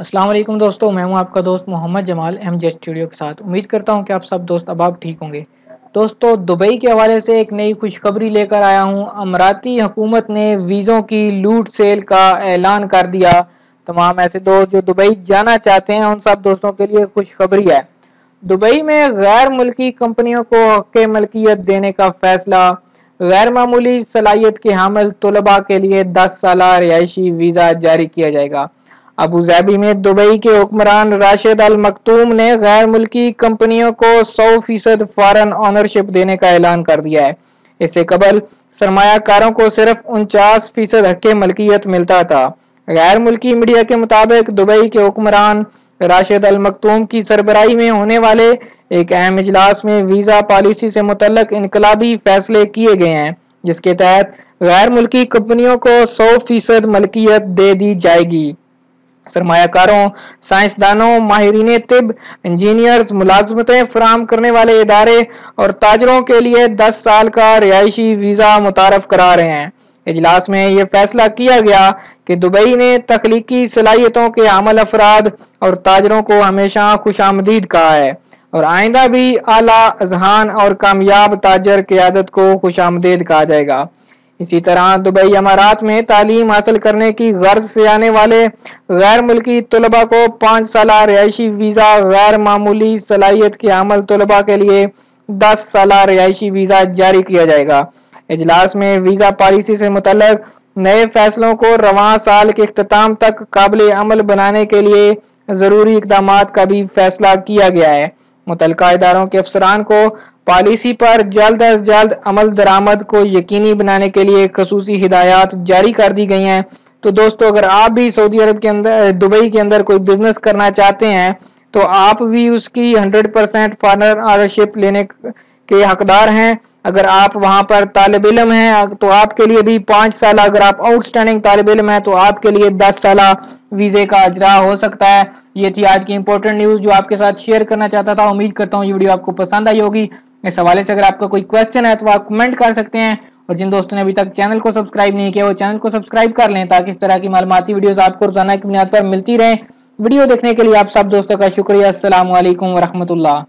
अस्सलाम वालेकुम दोस्तों, मैं हूं आपका दोस्त मोहम्मद जमाल एमजे स्टूडियो के साथ। उम्मीद करता हूं कि आप सब दोस्त अब ठीक होंगे। दोस्तों, दुबई के हवाले से एक नई खुशखबरी लेकर आया हूं। अमराती हुकूमत ने वीज़ों की लूट सेल का ऐलान कर दिया। तमाम ऐसे दोस्त जो दुबई जाना चाहते हैं उन सब दोस्तों के लिए खुशखबरी है। दुबई में गैर मुल्की कंपनियों को हक़ मलकियत देने का फैसला। गैर मामूली सलाहियत के हामिल तलबा के लिए 10 साला रिहायशी वीज़ा जारी किया जाएगा। अबू धाबी में दुबई के हुक्मरान राशिद अल मकतूम ने गैर मुल्की कंपनियों को 100% फॉरेन ऑनरशिप देने का ऐलान कर दिया है। इससे कबल सरमायाकारों को सिर्फ 49% हक़ मलकियत मिलता था। गैर मुल्की मीडिया के मुताबिक दुबई के हुक्मरान राशिद अल मकतूम की सरबराही में होने वाले एक अहम इजलास में वीज़ा पॉलिसी से मुतल्लक इनकलाबी फैसले किए गए हैं, जिसके तहत गैर मुल्की कंपनियों को 100% मलकियत दे दी जाएगी। सरमायाकारों, साइंसदानों, माहिरीन तिब, इंजीनियर्स, मुलाजमतें फराहम करने वाले इदारे और ताजरों के लिए 10 साल का रिहायशी वीज़ा मुतारफ करा रहे हैं। इजलास में यह फैसला किया गया कि दुबई ने तख्लीकी सलाहियतों के हामिल अफराद और ताजरों को हमेशा खुशामदीद कहा है और आइंदा भी आला अजहान और कामयाब ताजर क़यादत को खुशामदीद कहा जाएगा। इसी तरह दुबई अमारात में तालीम हासिल करने की गर्ज से आने वाले गैर मुल्की तलबा को 5 साला रिहायशी वीज़ा, गैर मामूली सलाहियत के हामिल तलबा के लिए 10 साला रिहायशी वीज़ा जारी किया जाएगा। इजलास में वीज़ा पॉलिसी से मुतल्लक नए फैसलों को रवां साल के इख्तिताम तक काबिल अमल बनाने के लिए ज़रूरी इक़दामात का भी फैसला किया गया है। मुतल्लिका इदारों के अफसरान को पॉलिसी पर जल्द अज जल्द अमल दरामद को यकीनी बनाने के लिए खसूसी हिदायत जारी कर दी गई हैं। तो दोस्तों, अगर आप भी सऊदी अरब के अंदर, दुबई के अंदर कोई बिजनेस करना चाहते हैं तो आप भी उसकी 100% फॉरेन ऑनरशिप लेने के हकदार हैं। अगर आप वहां पर तालिब इल्म हैं तो आपके लिए भी 5 साल, अगर आप आउटस्टैंडिंग तालिब इल्म हैं तो आपके लिए 10 साल वीज़े का अजरा हो सकता है। ये थी आज की इंपॉर्टेंट न्यूज़ जो आपके साथ शेयर करना चाहता था। उम्मीद करता हूँ ये वीडियो आपको पसंद आई होगी। इस हवाले से अगर आपका कोई क्वेश्चन है तो आप कमेंट कर सकते हैं और जिन दोस्तों ने अभी तक चैनल को सब्सक्राइब नहीं किया वो चैनल को सब्सक्राइब कर लें ताकि इस तरह की मालूमाती वीडियोस आपको रोजाना की बुनियाद पर मिलती रहें। वीडियो देखने के लिए आप सब दोस्तों का शुक्रिया। अस्सलाम वालेकुम व रहमतुल्लाह।